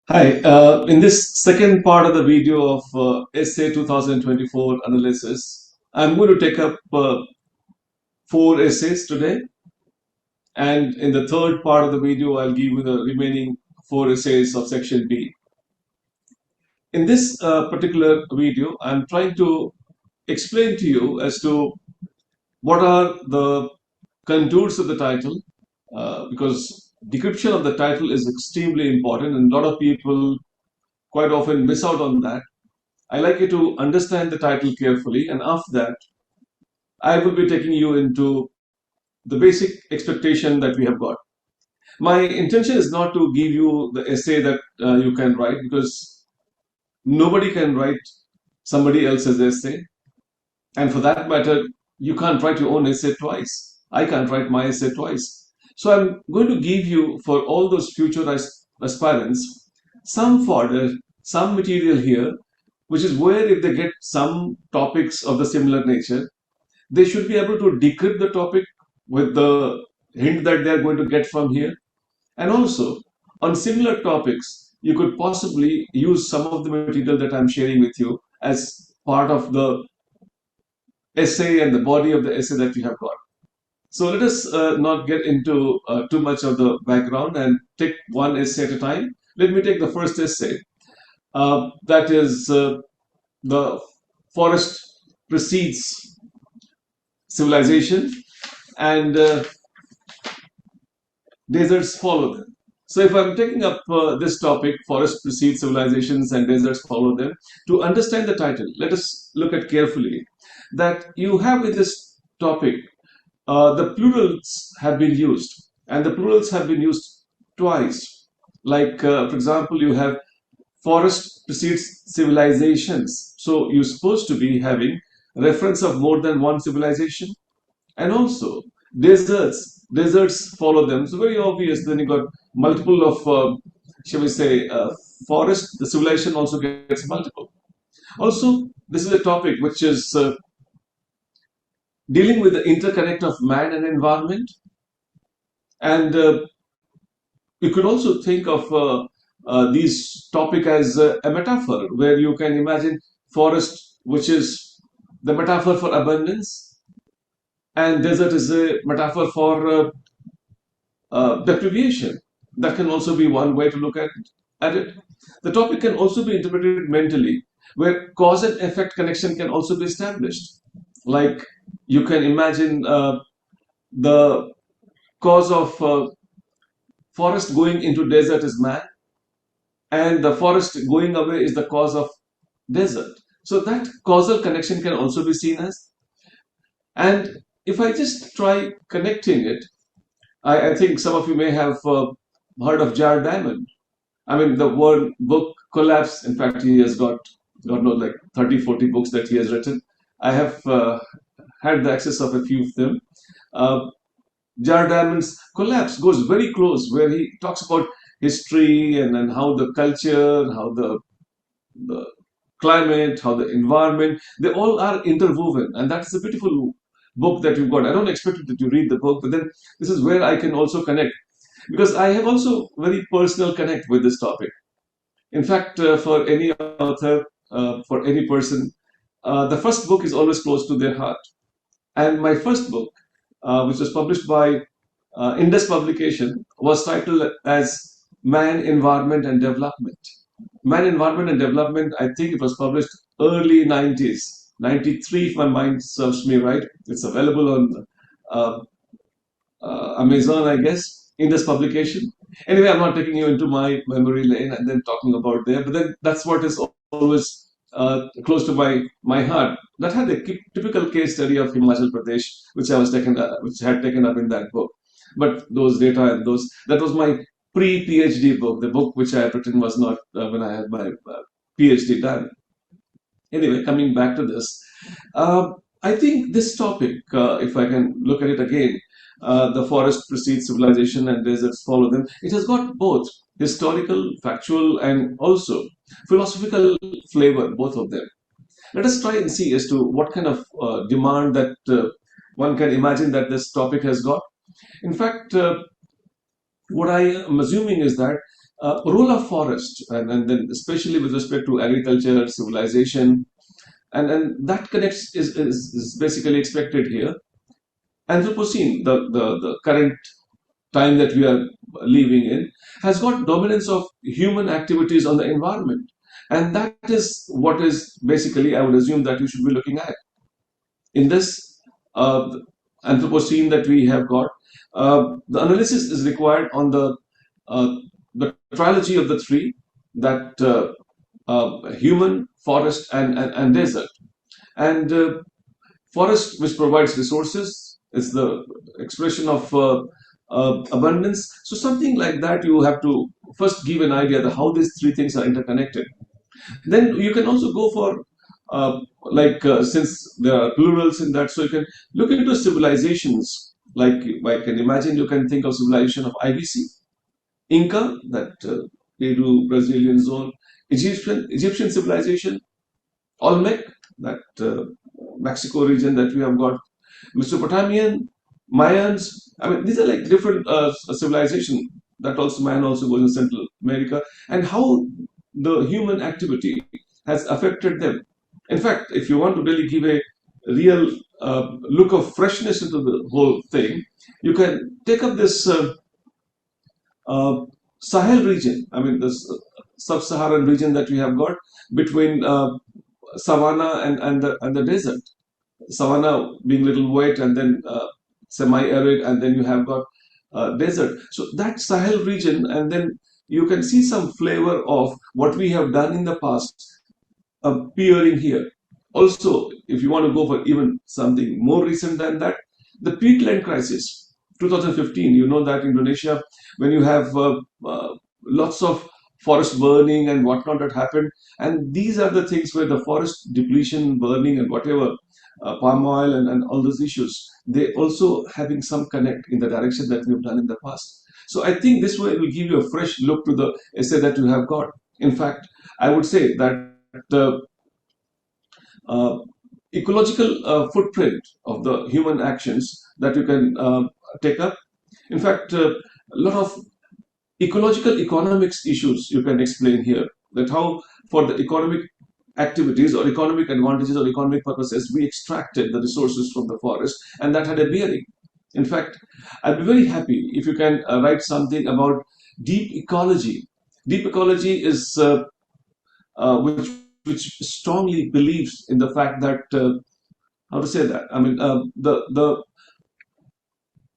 Hi, in this second part of the video of Essay 2024 analysis, I'm going to take up four essays today. And in the third part of the video, I'll give you the remaining four essays of section B. In this particular video, I'm trying to explain to you as to what are the contours of the title, because decryption of the title is extremely important, and a lot of people quite often miss out on that. I like you to understand the title carefully, and after that, I will be taking you into the basic expectation that we have got. My intention is not to give you the essay that you can write, because nobody can write somebody else's essay. And for that matter, you can't write your own essay twice. I can't write my essay twice. So I'm going to give you, for all those future aspirants, some fodder, some material here, which is where if they get some topics of the similar nature, they should be able to decrypt the topic with the hint that they are going to get from here. And also, on similar topics, you could possibly use some of the material that I'm sharing with you as part of the essay and the body of the essay that we have got. So let us not get into too much of the background and take one essay at a time. Let me take the first essay. That is the forest precedes civilization, and deserts follow them. So if I'm taking up this topic, forest precedes civilizations and deserts follow them, to understand the title, let us look at carefully that you have in this topic, the plurals have been used, and the plurals have been used twice. Like, for example, you have forest precedes civilizations. So you're supposed to be having reference of more than one civilization. And also, deserts follow them. So very obvious. Then you got multiple of, shall we say, forest. The civilization also gets multiple. Also, this is a topic which is dealing with the interconnect of man and environment. And you could also think of this topic as a metaphor, where you can imagine forest, which is the metaphor for abundance, and desert is a metaphor for deprivation. That can also be one way to look at it. The topic can also be interpreted mentally, where cause and effect connection can also be established. Like, you can imagine the cause of forest going into desert is man, and the forest going away is the cause of desert. So that causal connection can also be seen as. And if I just try connecting it, I think some of you may have heard of Jar Diamond. I mean, the word book collapse. In fact, he has got, God knows, like 30, 40 books that he has written. I have had the access of a few of them. Uh, Jar Diamond's collapse goes very close, where he talks about history and how the culture, how the climate, how the environment, they all are interwoven. And that's a beautiful book that you've got. I don't expect you to read the book, but then this is where I can also connect, because I have also very personal connect with this topic. In fact, for any author, for any person, the first book is always close to their heart. And my first book, which was published by Indus Publication, was titled as Man, Environment and Development. Man, Environment and Development, I think it was published early 90s, 93 if my mind serves me right. It's available on uh, Amazon, I guess, Indus Publication. Anyway, I'm not taking you into my memory lane and then talking about there, but then that's what is always close to my heart. That had a typical case study of Himachal Pradesh, which which had taken up in that book. But those data and that was my pre-PhD book. The book which I had written was not when I had my PhD done. Anyway, coming back to this, I think this topic, if I can look at it again, the forest precedes civilization and deserts follow them. It has got both historical, factual, and also philosophical flavor, both of them. Let us try and see as to what kind of demand that one can imagine that this topic has got. In fact, what I am assuming is that role of forest, and then especially with respect to agriculture, civilization, and that connects is basically expected here. Anthropocene, the current time that we are living in, has got dominance of human activities on the environment. And that is what is basically, I would assume, that you should be looking at. In this Anthropocene that we have got, the analysis is required on uh, the trilogy of the three, that human, forest, and desert. And forest, which provides resources, is the expression of abundance. So something like that, you have to first give an idea of how these three things are interconnected. Then you can also go for since there are plurals in that, so you can look into civilizations. Like I can imagine, you can think of civilization of IBC, Inca, that Peru, Brazilian zone, Egyptian civilization, Olmec, that Mexico region that we have got, Mesopotamian, Mayans. I mean, these are like different civilization. That also Mayan also goes in Central America, and how the human activity has affected them. In fact, if you want to really give a real look of freshness into the whole thing, you can take up this Sahel region. I mean, this sub-Saharan region that we have got between savanna and the desert. Savanna being little wet, and then semi-arid, and then you have got desert. So that Sahel region, and then you can see some flavor of what we have done in the past appearing here. Also, if you want to go for even something more recent than that, the peatland crisis, 2015. You know that Indonesia, when you have lots of forest burning and whatnot that happened, and these are the things where the forest depletion, burning, and whatever, palm oil, and all those issues, they also having some connect in the direction that we've done in the past. So I think this way will give you a fresh look to the essay that you have got. In fact, I would say that the uh, ecological footprint of the human actions that you can take up. In fact, a lot of ecological economics issues you can explain here, that how for the economic activities or economic advantages or economic purposes we extracted the resources from the forest, and that had a bearing. In fact, I'd be very happy if you can write something about deep ecology. Deep ecology is which strongly believes in the fact that how to say that, I mean, the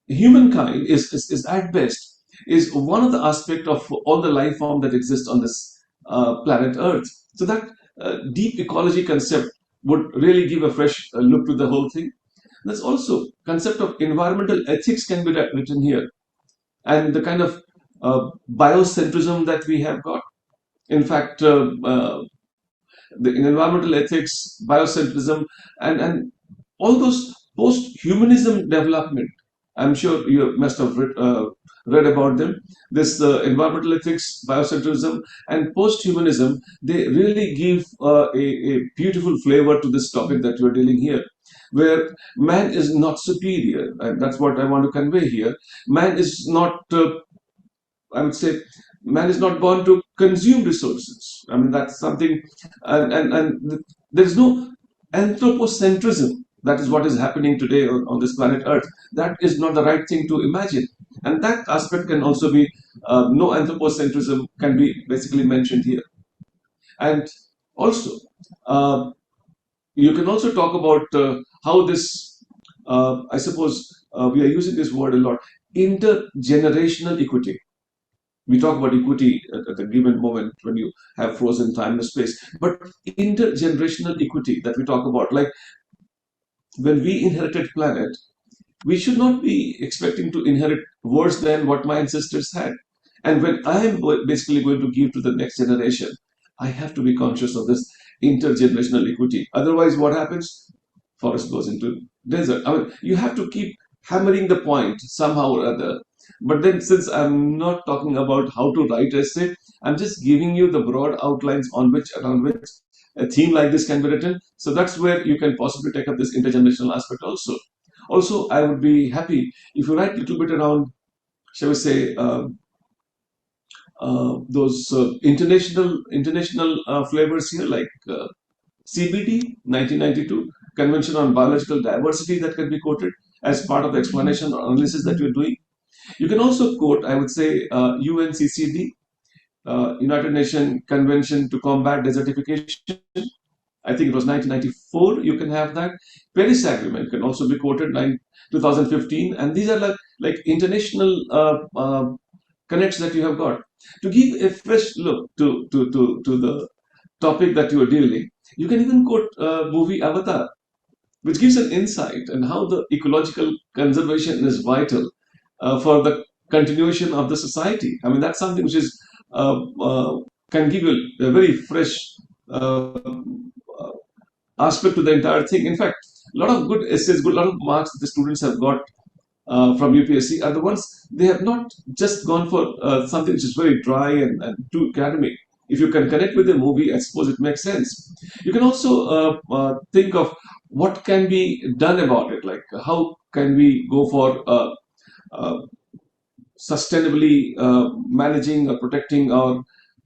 humankind is at best is one of the aspect of all the life form that exists on this planet Earth. So that deep ecology concept would really give a fresh look to the whole thing. There's also concept of environmental ethics can be written here, and the kind of biocentrism that we have got. In fact, in environmental ethics, biocentrism, and all those post-humanism development. I'm sure you must have read about them. This environmental ethics, biocentrism, and post-humanism, they really give a beautiful flavor to this topic that we're dealing here, where man is not superior, and that's what I want to convey here. Man is not, I would say, man is not born to consume resources. I mean, that's something, and there is no anthropocentrism. That is what is happening today on this planet Earth. That is not the right thing to imagine. And that aspect can also be, no anthropocentrism can be basically mentioned here. And also, you can also talk about how this, I suppose, we are using this word a lot, intergenerational equity. We talk about equity at a given moment when you have frozen time and space, but intergenerational equity that we talk about, like when we inherited planet, we should not be expecting to inherit worse than what my ancestors had. And when I am basically going to give to the next generation, I have to be conscious of this intergenerational equity. Otherwise, what happens? Forest goes into desert. I mean, you have to keep hammering the point somehow or other. But then, since I'm not talking about how to write essay, I'm just giving you the broad outlines on which around which a theme like this can be written. So that's where you can possibly take up this intergenerational aspect also. Also, I would be happy if you write a little bit around shall we say, those international flavors here, like CBD 1992 Convention on Biological Diversity, that can be quoted as part of the explanation or analysis that you're doing. You can also quote, I would say, UNCCD, United Nations Convention to Combat Desertification. I think it was 1994. You can have that. Paris Agreement can also be quoted, 2015. And these are like international connects that you have got. To give a fresh look to the topic that you are dealing, you can even quote movie Avatar, which gives an insight on how the ecological conservation is vital for the continuation of the society. I mean, that's something which is can give you a very fresh uh, aspect to the entire thing. In fact, a lot of good essays, a lot of marks that the students have got from UPSC are the ones they have not just gone for something which is very dry and too academic. If you can connect with the movie, I suppose it makes sense. You can also think of what can be done about it, like how can we go for uh, sustainably managing or protecting our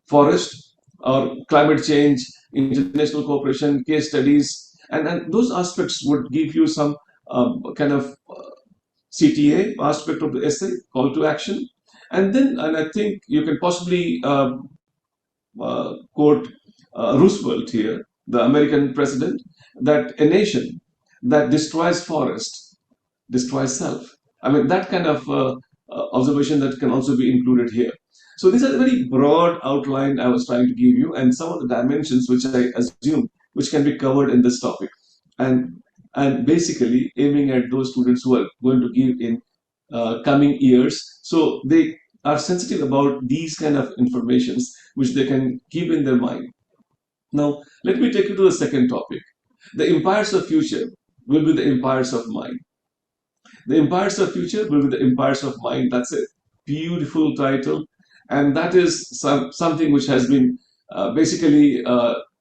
forest, or climate change, international cooperation, case studies, and those aspects would give you some kind of CTA aspect of the essay, call to action. And I think you can possibly quote Roosevelt here, the American president, that a nation that destroys forest destroys self. I mean, that kind of observation that can also be included here. So these are the very broad outline I was trying to give you, and some of the dimensions which I assume which can be covered in this topic, and and basically aiming at those students who are going to give in coming years, so they are sensitive about these kind of informations which they can keep in their mind. Now, let me take you to the second topic. The empires of future will be the empires of mind. The Empires of Future will be the Empires of Mind. That's a beautiful title. And that is something which has been basically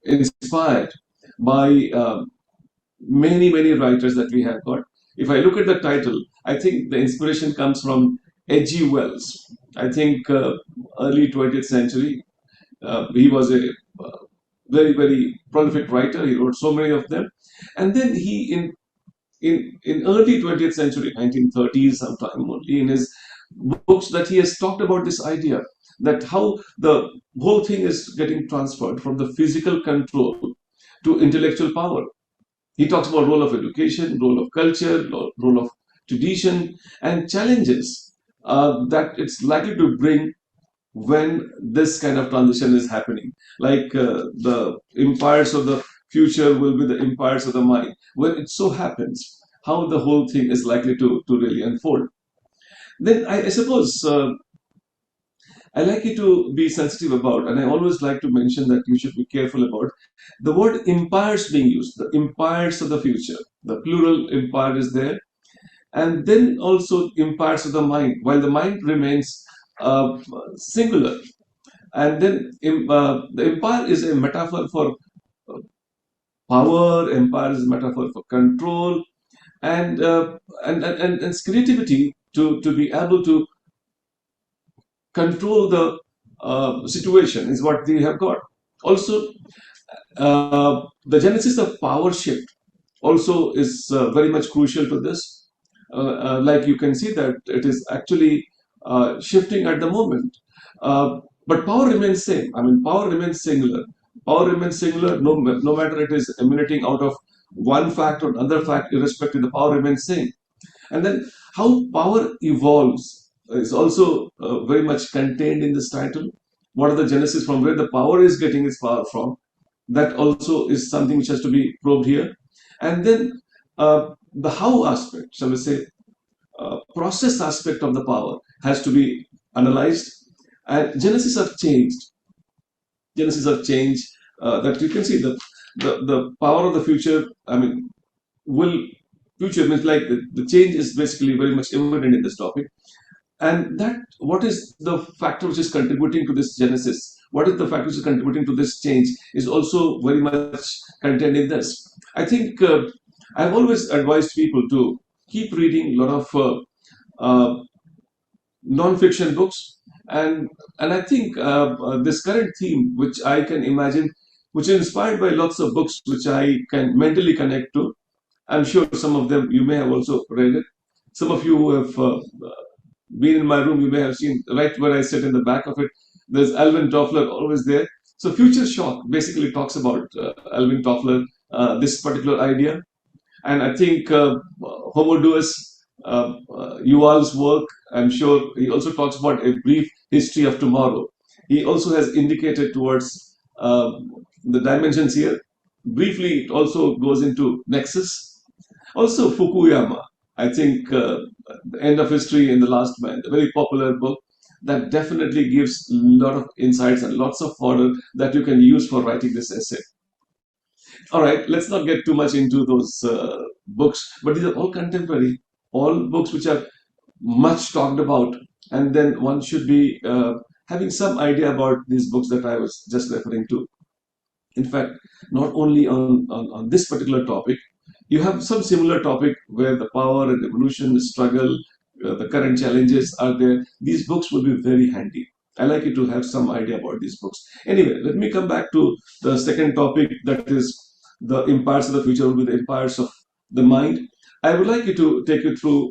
inspired by many writers that we have got. If I look at the title, I think the inspiration comes from H.G. Wells. I think early 20th century. He was a very prolific writer. He wrote so many of them. And then he, in early 20th century, 1930s sometime, only in his books, that he has talked about this idea that how the whole thing is getting transferred from the physical control to intellectual power. He talks about role of education, role of culture, role of tradition, and challenges that it's likely to bring when this kind of transition is happening. Like the empires of the future will be the empires of the mind. When it so happens, how the whole thing is likely to really unfold. Then I suppose I like you to be sensitive about, and I always like to mention that you should be careful about the word empires being used, the empires of the future. The plural empire is there, and then also empires of the mind, while the mind remains singular. And then the empire is a metaphor for power, empire is a metaphor for control, and creativity to be able to control the situation is what they have got. Also, the genesis of power shift also is very much crucial to this. Like you can see that it is actually shifting at the moment. But power remains same. I mean, power remains singular. Power remains singular no matter it is emanating out of one fact or another fact, irrespective, the power remains same. And then how power evolves is also very much contained in this title. What are the genesis from where the power is getting its power from? That also is something which has to be probed here. And then the how aspect, shall we say, process aspect of the power has to be analyzed. And genesis of change, genesis of change, that you can see that the power of the future, I mean, will future means like the change is basically very much evident in this topic. And that what is the factor which is contributing to this genesis? What is the factor which is contributing to this change is also very much contained in this. I think I've always advised people to keep reading a lot of non-fiction books, and I think this current theme, which I can imagine, which is inspired by lots of books which I can mentally connect to. I'm sure some of them you may have also read it. Some of you who have been in my room, you may have seen right where I sit in the back of it. There's Alvin Toffler always there. So Future Shock basically talks about Alvin Toffler, this particular idea. And I think Homo Deus, Yuval's work, I'm sure he also talks about a brief history of tomorrow. He also has indicated towards the dimensions here. Briefly, it also goes into Nexus. Also, Fukuyama, I think The End of History in the Last Man, a very popular book that definitely gives a lot of insights and lots of fodder that you can use for writing this essay. All right, let's not get too much into those books, but these are all contemporary, all books which are much talked about, and then one should be having some idea about these books that I was just referring to. In fact, not only on this particular topic, you have some similar topic where the power and evolution, the struggle, the current challenges are there. These books will be very handy. I like you to have some idea about these books. Anyway, let me come back to the second topic, that is the empires of the future will be the empires of the mind. I would like you to take you through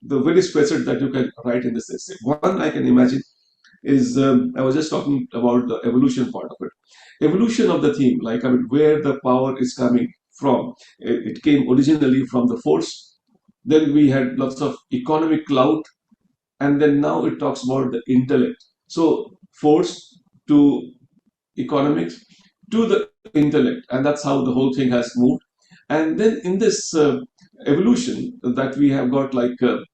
the various facets that you can write in this essay. One I can imagine is I was just talking about the evolution part of it. Evolution of the theme, like I mean, where the power is coming from. It came originally from the force. Then we had lots of economic clout, and then now it talks about the intellect. So force to economics to the intellect, and that's how the whole thing has moved. And then in this evolution that we have got, like the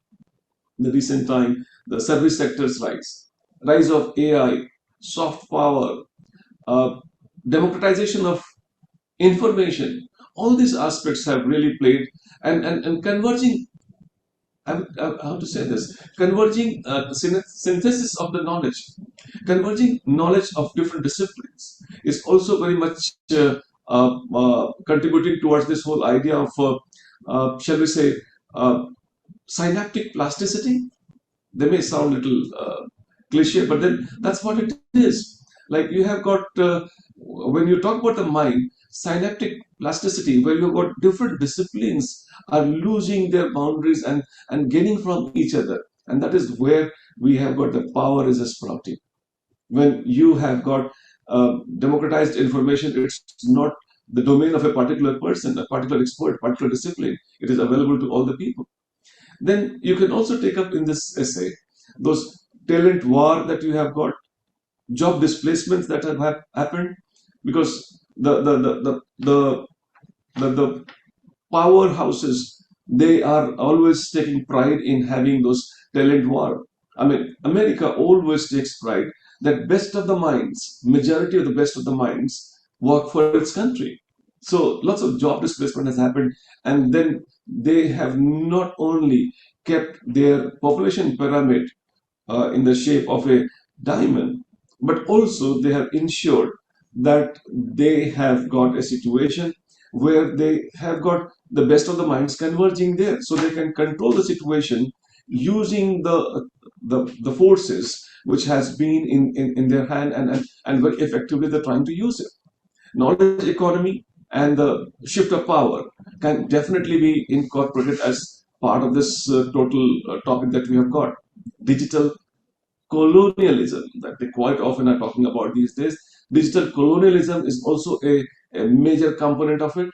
recent time, the service sector's rise of AI, soft power, democratization of information. All these aspects have really played, and converging. How to say this? Converging synthesis of the knowledge, converging knowledge of different disciplines is also very much contributing towards this whole idea of, shall we say, synaptic plasticity. They may sound a little cliche, but then that's what it is. Like you have got, when you talk about the mind, synaptic plasticity, where you've got different disciplines are losing their boundaries and gaining from each other. And that is where we have got the power is a sprouting. When you have got democratized information, it's not the domain of a particular person, a particular expert, particular discipline. It is available to all the people. Then you can also take up in this essay those talent war that you have got, job displacements that have happened, because the powerhouses, they are always taking pride in having those talent war. I mean, America always takes pride that best of the minds, majority of the best of the minds, work for its country. So lots of job displacement has happened, and then they have not only kept their population pyramid in the shape of a diamond, but also they have ensured that they have got a situation where they have got the best of the minds converging there, so they can control the situation using the forces which has been in their hand, and very effectively they're trying to use it. Knowledge economy and the shift of power can definitely be incorporated as part of this total topic that we have got. Digital colonialism, that they quite often are talking about these days. Digital colonialism is also a major component of it.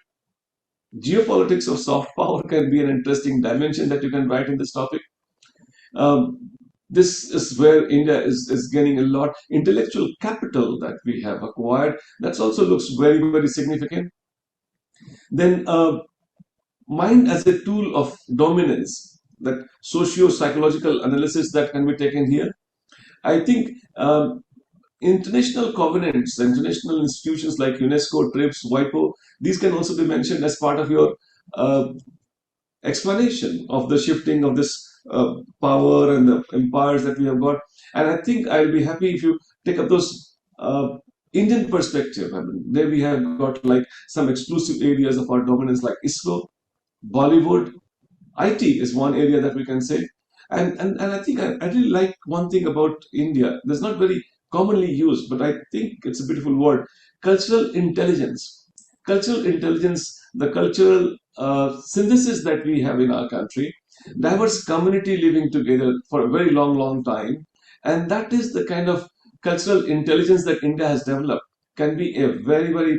Geopolitics of soft power can be an interesting dimension that you can write in this topic. This is where India is gaining a lot. Intellectual capital that we have acquired, that also looks very, very significant. Then mind as a tool of dominance, that socio-psychological analysis that can be taken here. I think international covenants, international institutions like UNESCO, TRIPS, WIPO, these can also be mentioned as part of your explanation of the shifting of this power and the empires that we have got. And I think I'll be happy if you take up those Indian perspective. I mean, there we have got like some exclusive areas of our dominance like ISRO, Bollywood, IT is one area that we can say. And I think I really like one thing about India. That's not very commonly used, but I think it's a beautiful word: cultural intelligence. Cultural intelligence, the cultural synthesis that we have in our country, diverse community living together for a very long, long time, and that is the kind of cultural intelligence that India has developed. Can be a very, very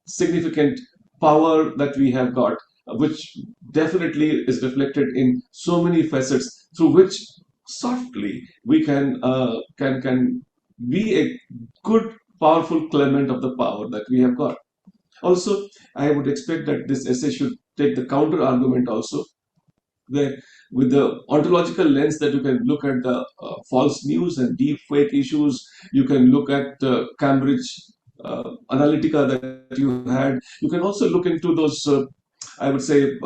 significant power that we have got, which definitely is reflected in so many facets through which softly we can be a good, powerful claimant of the power that we have got. Also, I would expect that this essay should take the counter argument also, where with the ontological lens that you can look at the false news and deep fake issues, you can look at Cambridge Analytica that you had. You can also look into those, I would say,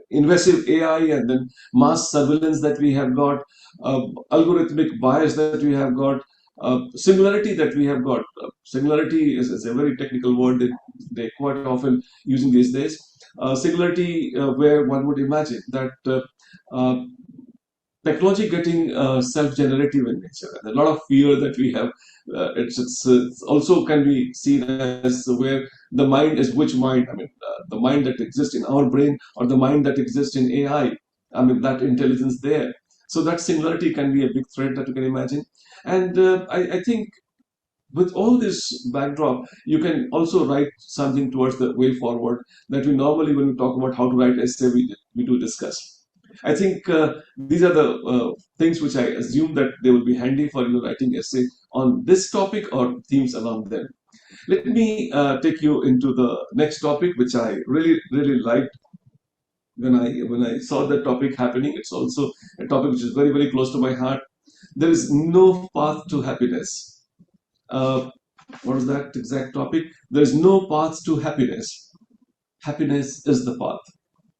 invasive AI and then mass surveillance that we have got, algorithmic bias that we have got, singularity that we have got. Singularity is a very technical word that they quite often using these days. Singularity where one would imagine that uh, technology getting self-generative in nature. And a lot of fear that we have, it's also can be seen as where the mind is which mind. I mean, the mind that exists in our brain or the mind that exists in AI. I mean, that intelligence there. So that singularity can be a big threat that you can imagine. And I think with all this backdrop, you can also write something towards the way forward that we normally, when we talk about how to write essay, we do discuss. I think these are the things which I assume that they will be handy for you writing essay on this topic or themes around them. Let me take you into the next topic, which I really, really liked when I saw that topic happening. It's also a topic which is very, very close to my heart. There is no path to happiness. Uh, what is that exact topic? There is no path to happiness. Happiness is the path.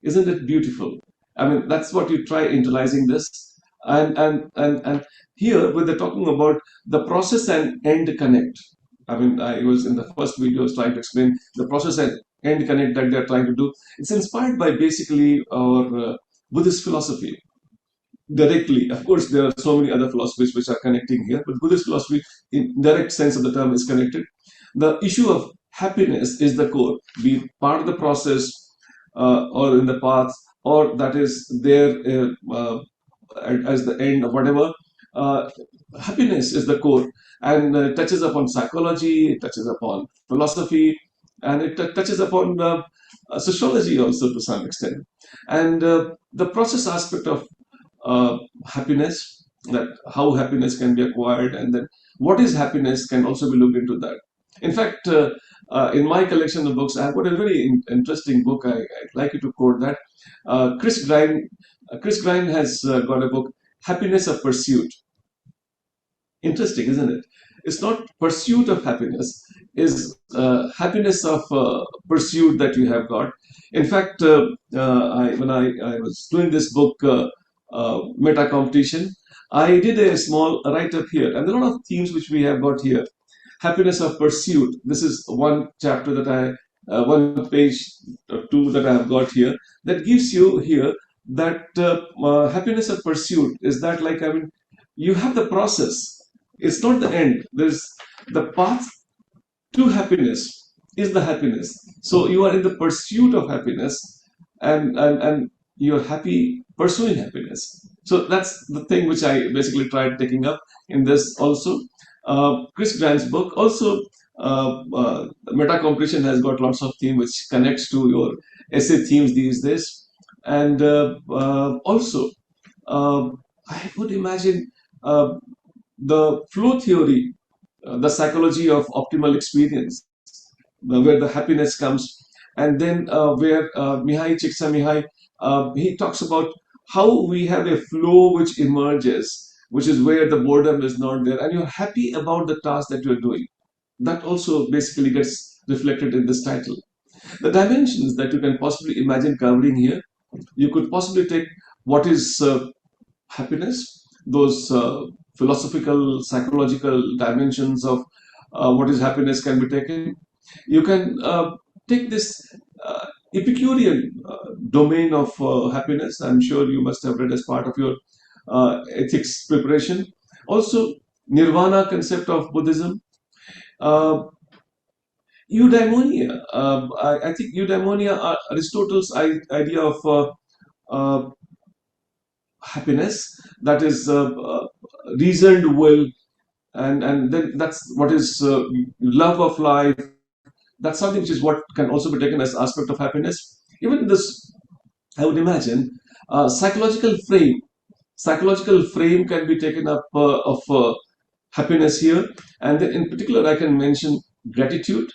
Isn't it beautiful? I mean, that's what you try internalizing this. And here, when they're talking about the process and end connect, I mean, I was in the first video, I was trying to explain the process and end connect that they're trying to do. It's inspired by basically our Buddhist philosophy directly. Of course, there are so many other philosophies which are connecting here, but Buddhist philosophy, in direct sense of the term, is connected. The issue of happiness is the core, be it part of the process or in the path, or that is there as the end or whatever. Uh, Happiness is the core, and it touches upon psychology, it touches upon philosophy, and it touches upon sociology also to some extent. And the process aspect of happiness, that how happiness can be acquired, and then what is happiness can also be looked into that. In fact, in my collection of books, I have got a very interesting book. I'd like you to quote that. Chris Grine has got a book, Happiness of Pursuit. Interesting, isn't it? It's not pursuit of happiness, is happiness of pursuit that you have got. In fact, when I was doing this book, meta competition, I did a small write up here, and there are a lot of themes which we have got here. Happiness of pursuit. This is one chapter that one page or two that I have got here that gives you here that happiness of pursuit is that, like, I mean, you have the process. It's not the end. There's the path to happiness is the happiness. So you are in the pursuit of happiness, and you're happy pursuing happiness. So that's the thing which I basically tried taking up in this also. Chris Grant's book also, meta competition has got lots of theme which connects to your essay themes these days, and also I would imagine the flow theory, the psychology of optimal experience, where the happiness comes, and then where Mihai Csikszentmihalyi, he talks about how we have a flow which emerges, which is where the boredom is not there, and you're happy about the task that you're doing. That also basically gets reflected in this title. The dimensions that you can possibly imagine covering here, you could possibly take what is happiness, those philosophical, psychological dimensions of what is happiness can be taken. You can take this Epicurean domain of happiness. I'm sure you must have read as part of your ethics preparation. Also, nirvana concept of Buddhism. Uh, eudaimonia. I think eudaimonia, Aristotle's idea of happiness, that is reasoned will, and then that's what is love of life. That's something which is what can also be taken as aspect of happiness. Even this, I would imagine, psychological frame can be taken up of happiness here. And then in particular, I can mention gratitude.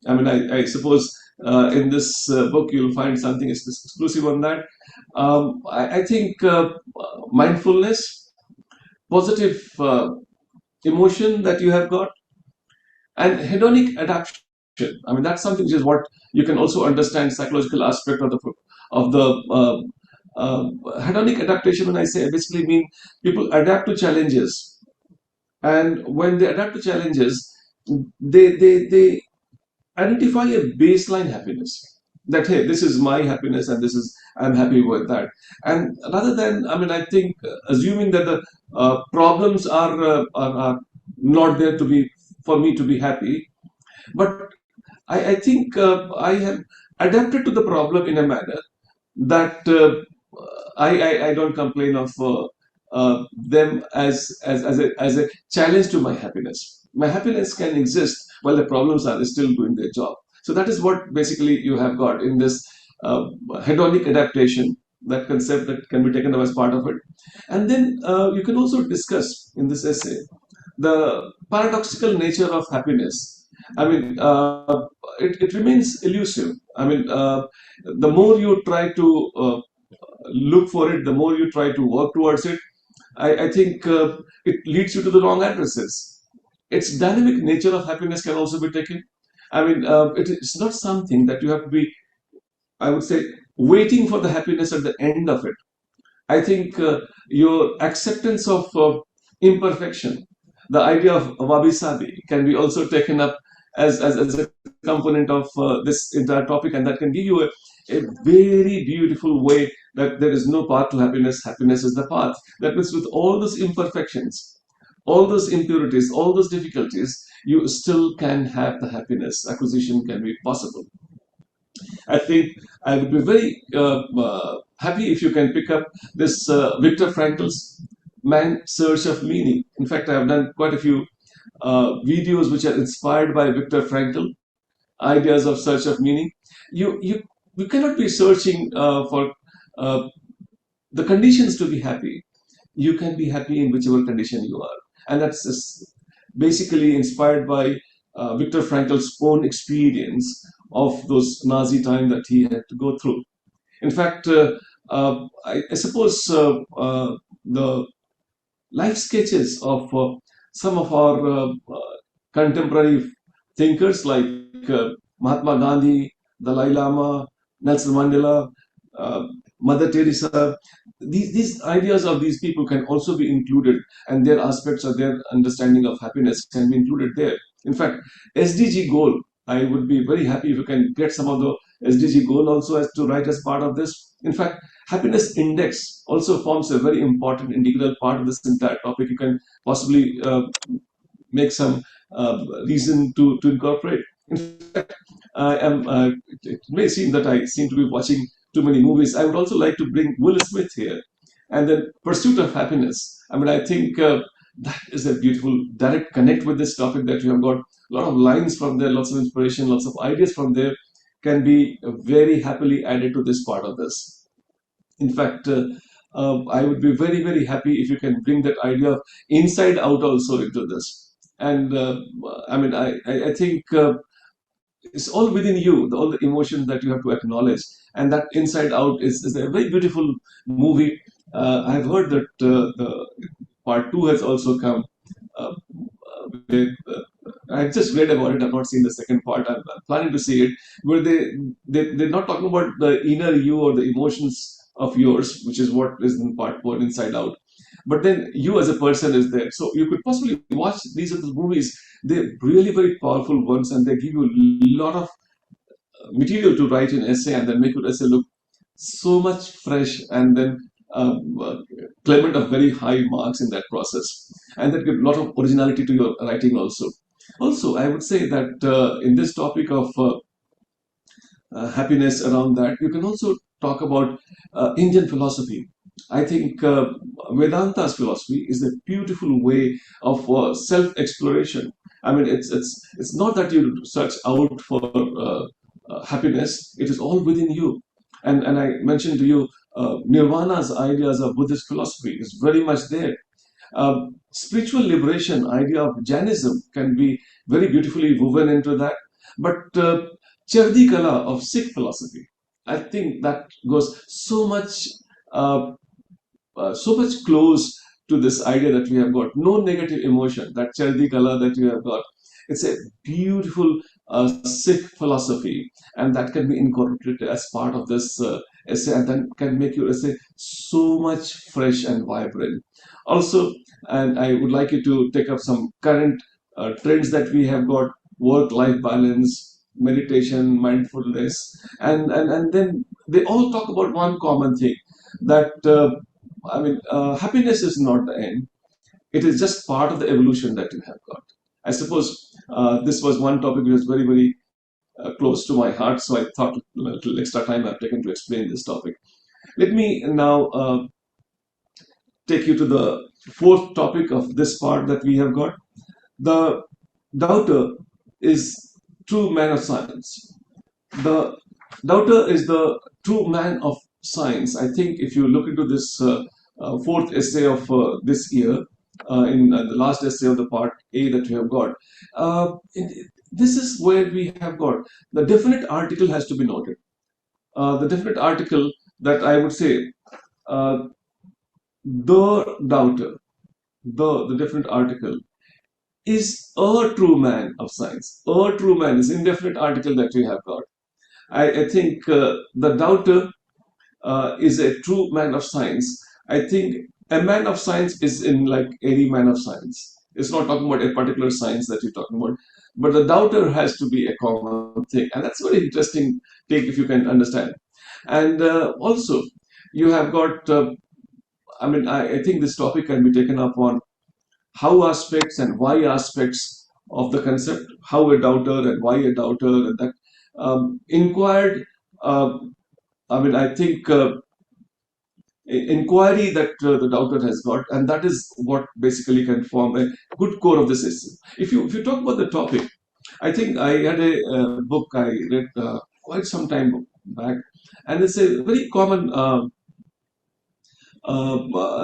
I mean, I suppose in this book you'll find something exclusive on that. I think mindfulness, positive emotion that you have got, and hedonic adaptation. I mean, that's something which is what you can also understand psychological aspect of the hedonic adaptation. When I say, I basically mean people adapt to challenges, and when they adapt to challenges, they identify a baseline happiness, that hey, this is my happiness and this is, I'm happy with that. And rather than, I mean, I think assuming that the problems are not there to be, for me to be happy, but I think I have adapted to the problem in a manner that I don't complain of them as a challenge to my happiness. My happiness can exist while the problems are still doing their job. So that is what basically you have got in this hedonic adaptation, that concept that can be taken up as part of it. And then you can also discuss in this essay the paradoxical nature of happiness. I mean, it remains elusive. I mean, the more you try to look for it, the more you try to work towards it, I think it leads you to the wrong addresses. Its dynamic nature of happiness can also be taken. I mean, it's not something that you have to be, I would say, waiting for the happiness at the end of it. I think your acceptance of imperfection, the idea of wabi sabi, can be also taken up as a component of this entire topic, and that can give you a very beautiful way that there is no path to happiness. Happiness is the path. That means, with all those imperfections, all those impurities, all those difficulties, you still can have the happiness. Acquisition can be possible. I think I would be very happy if you can pick up this Viktor Frankl's Man's Search of Meaning. In fact, I have done quite a few videos which are inspired by Viktor Frankl, ideas of search of meaning. You cannot be searching for uh, the conditions to be happy. You can be happy in whichever condition you are, and that's basically inspired by Viktor Frankl's own experience of those Nazi time that he had to go through. In fact, I suppose the life sketches of some of our contemporary thinkers like Mahatma Gandhi, Dalai Lama, Nelson Mandela, uh, Mother Teresa. These ideas of these people can also be included, and their aspects of their understanding of happiness can be included there. In fact, SDG goal, I would be very happy if you can get some of the SDG goal also as to write as part of this. In fact, happiness index also forms a very important integral part of this entire topic. You can possibly make some reason to incorporate. In fact, I am. It may seem that I seem to be watching too many movies. I would also like to bring Will Smith here, and then Pursuit of Happiness. I mean, I think that is a beautiful direct connect with this topic, that you have got a lot of lines from there, lots of inspiration, lots of ideas from there can be very happily added to this part of this. In fact, I would be very, very happy if you can bring that idea of inside out also into this. And I mean, I think it's all within you, all the emotions that you have to acknowledge. And that inside out is a very beautiful movie. I've heard that the part two has also come. Uh, I just read about it. I've not seen the second part. I'm planning to see it, where they're not talking about the inner you or the emotions of yours, which is what is in part one, inside out. But then you as a person is there. So you could possibly watch these are the movies. They're really very powerful ones, and they give you a lot of material to write an essay and then make your essay look so much fresh and then claimant of very high marks in that process, and that give a lot of originality to your writing also. Also, I would say that in this topic of happiness around that, you can also talk about Indian philosophy. I think Vedanta's philosophy is a beautiful way of self-exploration. I mean, it's not that you search out for happiness; it is all within you. And I mentioned to you, Nirvana's ideas of Buddhist philosophy is very much there. Spiritual liberation idea of Jainism can be very beautifully woven into that. But Chardi Kala of Sikh philosophy, I think that goes so much close to this idea that we have got no negative emotion, that Chardi Kala that you have got. It's a beautiful Sikh philosophy, and that can be incorporated as part of this essay, and then can make your essay so much fresh and vibrant. Also, and I would like you to take up some current trends that we have got: work-life balance, meditation, mindfulness, and then they all talk about one common thing, that happiness is not the end. It is just part of the evolution that you have got. I suppose this was one topic which was very, very close to my heart, so I thought a little extra time I've taken to explain this topic. Let me now take you to the fourth topic of this part that we have got. The doubter is true man of science. The doubter is the true man of science. I think if you look into this fourth essay of this year, in the last essay of the part A that we have got, this is where we have got the definite article has to be noted. The definite article that I would say, the doubter, the definite article is a true man of science. A true man is indefinite article that we have got. I think the doubter is a true man of science. I think a man of science is in like any man of science. It's not talking about a particular science that you're talking about, but the doubter has to be a common thing, and that's very interesting take if you can understand. And also, you have got. I think this topic can be taken up on how aspects and why aspects of the concept, how a doubter and why a doubter, and that inquired. I think inquiry that the doubter has got, and that is what basically can form a good core of the system. If you talk about the topic, I think I had a book I read quite some time back, and it's a very common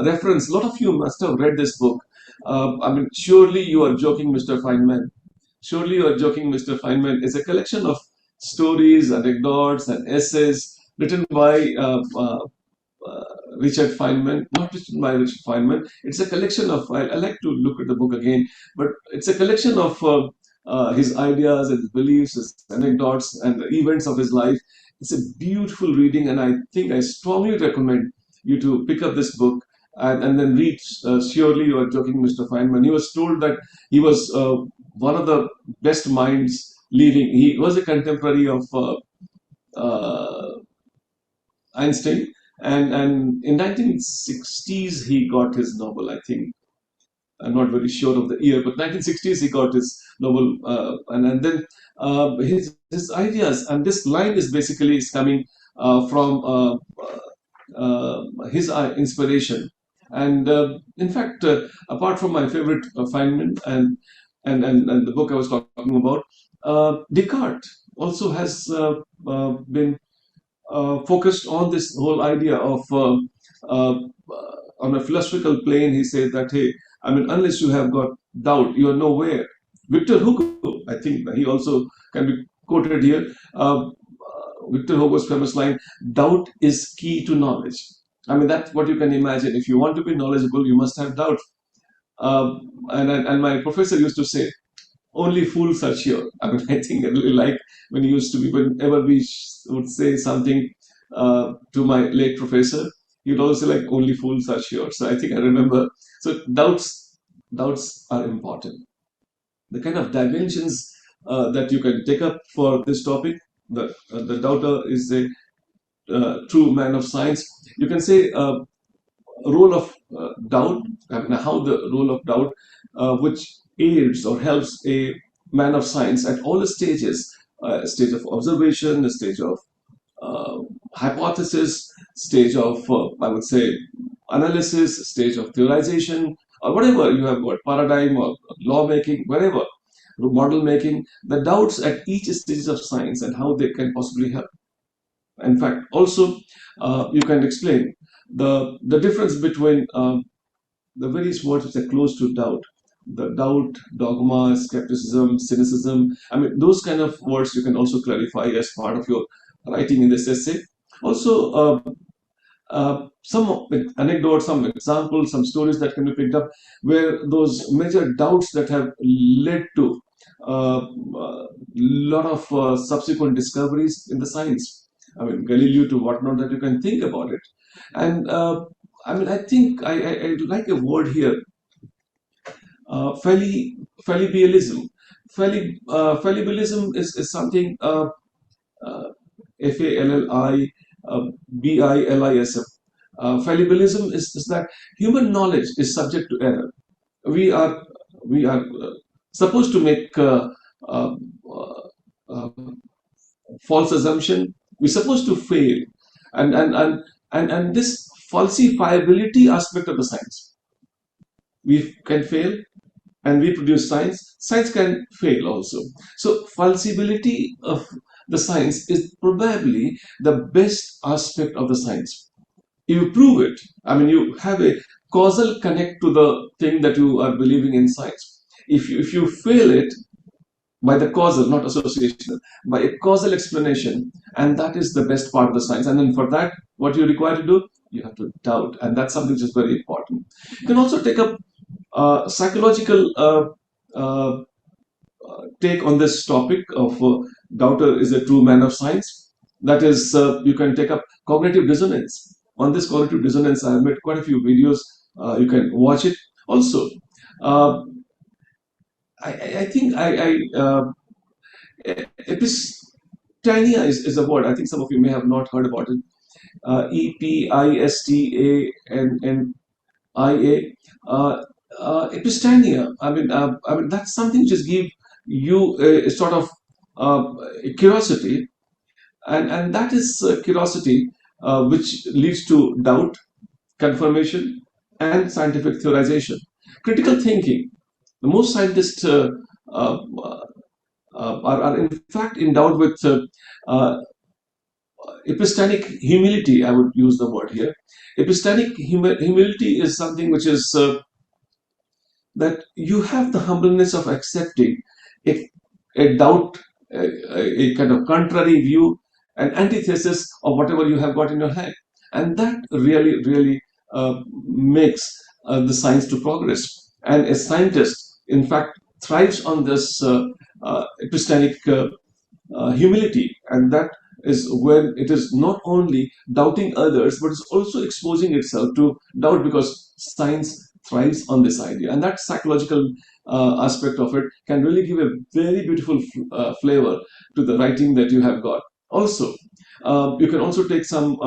reference. A lot of you must have read this book. Surely you are joking, Mr. Feynman. Surely you are joking, Mr. Feynman. It's a collection of stories, anecdotes, and essays written by Richard Feynman, not written by Richard Feynman. It's a collection of, I like to look at the book again, but it's a collection of his ideas and his beliefs, his anecdotes, and the events of his life. It's a beautiful reading, and I think I strongly recommend you to pick up this book and then read Surely You Are Joking, Mr. Feynman. He was told that he was one of the best minds living. He was a contemporary of Einstein, and in 1960s he got his Nobel, I think. I'm not very sure of the year, but 1960s he got his Nobel, and then his ideas, and this line is basically is coming from his inspiration. And in fact, apart from my favorite Feynman and the book I was talking about, Descartes also has been focused on this whole idea of on a philosophical plane. He said that, hey, unless you have got doubt, you are nowhere. Victor Hugo, I think he also can be quoted here. Victor Hugo's famous line, doubt is key to knowledge. That's what you can imagine. If you want to be knowledgeable, you must have doubt. And my professor used to say, only fools are sure. I think I really like when he used to be, whenever we would say something to my late professor, he would always say like, only fools are sure. So I think I remember. So doubts are important. The kind of dimensions that you can take up for this topic, the doubter is a true man of science. You can say role of doubt, how the role of doubt, which aids or helps a man of science at all the stages, stage of observation, the stage of uh, hypothesis, stage of, I would say, analysis, stage of theorization, or whatever you have got, paradigm or law making, wherever, model making, the doubts at each stage of science and how they can possibly help. In fact, also, you can explain the difference between the various words which are close to doubt. The doubt, dogma, skepticism, cynicism. I mean, those kind of words you can also clarify as part of your writing in this essay. Also, some anecdotes, some examples, some stories that can be picked up where those major doubts that have led to a lot of subsequent discoveries in the science. I mean, Galileo to whatnot that you can think about it. And I mean, I think I like a word here, fallibilism. Fallibilism is something, Falli Bilism. Fallibilism is that human knowledge is subject to error. We are we are supposed to make uh, uh, false assumption. We're supposed to fail, and this falsifiability aspect of the science. We can fail, and we produce science. Science can fail also. So falsibility of the science is probably the best aspect of the science. You prove it. I mean, you have a causal connect to the thing that you are believing in science. If you fail it by the causal, not associational, by a causal explanation, and that is the best part of the science. And then for that, what you require to do, you have to doubt, and that's something which is very important. You can also take up psychological uh, take on this topic of doubter is a true man of science. That is, you can take up cognitive dissonance. On this cognitive dissonance, I have made quite a few videos. You can watch it. Also, uh, I think epistania is a word. I think some of you may have not heard about it. Epistania. Epistania. I mean that's something which just give you a sort of a curiosity, and that is curiosity which leads to doubt, confirmation, and scientific theorization. Critical thinking. The most scientists uh, are in fact endowed with epistemic humility. I would use the word here. Epistemic humility is something which is that you have the humbleness of accepting a, a doubt, a kind of contrary view, an antithesis of whatever you have got in your head. And that really makes the science to progress. And a scientist, in fact, thrives on this epistemic humility. And that is when it is not only doubting others, but it's also exposing itself to doubt because science thrives on this idea. And that psychological aspect of it can really give a very beautiful flavor to the writing that you have got. Also, you can also take some,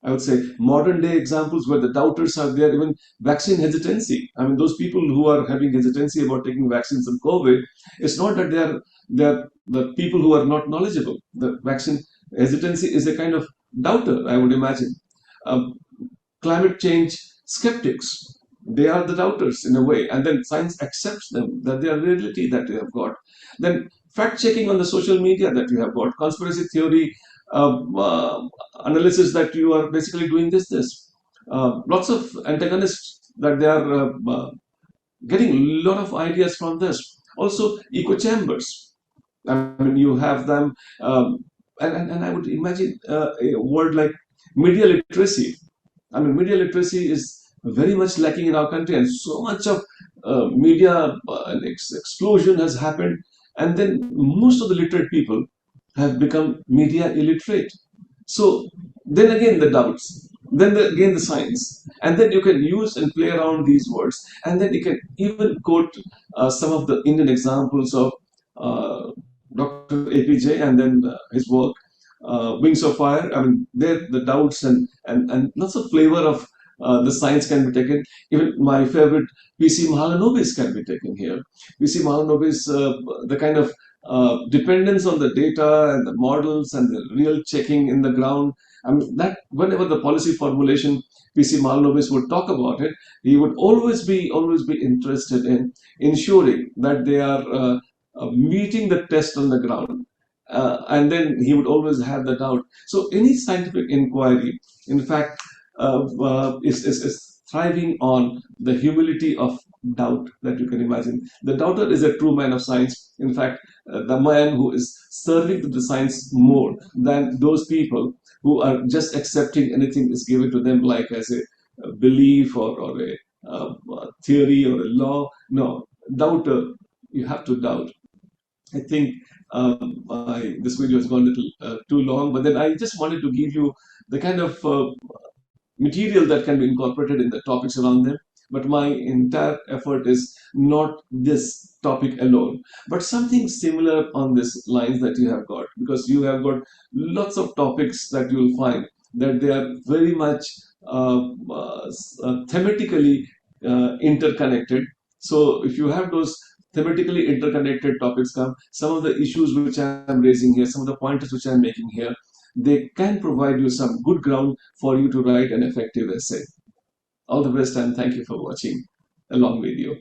I would say, modern day examples where the doubters are there, even vaccine hesitancy. I mean, those people who are having hesitancy about taking vaccines on COVID, it's not that they're the people who are not knowledgeable. The vaccine hesitancy is a kind of doubter, I would imagine. Um, Climate change skeptics, they are the doubters in a way, and then science accepts them that they are reality that you have got. Then fact checking on the social media that you have got, conspiracy theory analysis that you are basically doing this. Lots of antagonists that they are getting a lot of ideas from this. Also, echo chambers. I mean, you have them, and I would imagine a word like media literacy. I mean, media literacy is very much lacking in our country, and so much of media explosion has happened, and then most of the literate people have become media illiterate. So then again the doubts, then again the science, and then you can use and play around these words, and then you can even quote some of the Indian examples of uh, Dr. APJ, and then his work, Wings of Fire. I mean, there the doubts and lots of flavor of the science can be taken. Even my favorite PC Mahalanobis can be taken here. PC Mahalanobis, the kind of dependence on the data and the models and the real checking in the ground. I mean, that whenever the policy formulation PC Mahalanobis would talk about it, he would always be interested in ensuring that they are meeting the test on the ground. And then he would always have the doubt. So any scientific inquiry, in fact, is thriving on the humility of doubt that you can imagine. The doubter is a true man of science. In fact, the man who is serving to the science more than those people who are just accepting anything is given to them like as a belief or a theory or a law. No, doubter, you have to doubt. I think this video has gone a little too long, but then I just wanted to give you the kind of material that can be incorporated in the topics around them. But my entire effort is not this topic alone, but something similar on this lines that you have got, because you have got lots of topics that you will find that they are very much thematically interconnected. So if you have those thematically interconnected topics come, some of the issues which I am raising here, some of the pointers which I am making here, they can provide you some good ground for you to write an effective essay. All the best and thank you for watching a long video.